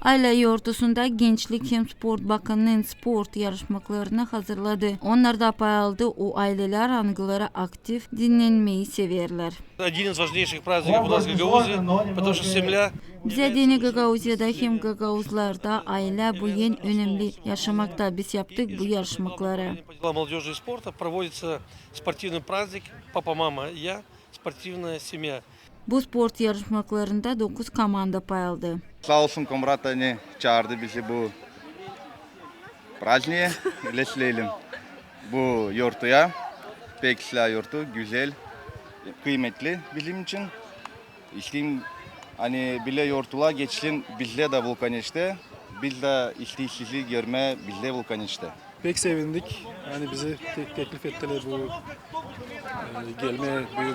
Aile yortusunda Gençlik hem Sport Bakanı'nın sport yarışmalarını hazırladı. Onlar da pay aldı. O aileler anıları aktif dinlenmeyi severler. Один из важнейших праздников у нас в Гагаузии, потому что земля... Bize dini Gagauziyada hem Gagauzlarda aile bu en önemli yaşamakta. Biz yaptık bu yarışmaları. Молодежи и спорта проводится спортивный праздник «Папа, мама, я», спортивная семья. Bu sport yarışmalarında 9 komanda pay aldı. Sağ olsun Komrat hani çağırdı bizi bu праздниğe iletişelim. Bu yurtuya, Pekisla yurtu güzel, kıymetli bizim için. İşte hani bile yurtula geçsin bizle de vulkaniste, biz de işte sizi görme bizle vulkaniste. Pek sevindik. Yani bize teklif ettiler bu gelmeye bugün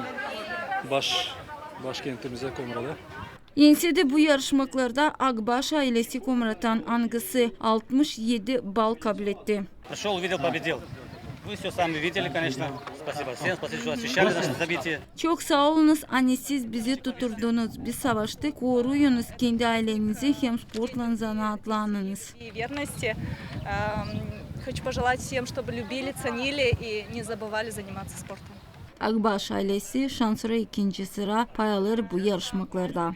başkentimize Komrat'a. Yense bu yarışmalarda Akbaş ailesi Komrat'tan angısı 67 bal kabul etti. Пришел, увидел, победил. Вы все сами видели, конечно. Спасибо всем, спасибо, что освещали наше событие. Çok sağ olunuz anne, siz bizi tuturdunuz. Biz savaştık, koruyunuz kendi ailenizi hem sportla zanaatlarınız. Хочу пожелать всем, чтобы любили, ценили и не забывали заниматься спортом. Akbaş ailesi şansıra ikinci sıra pay alır bu yarışmalarda.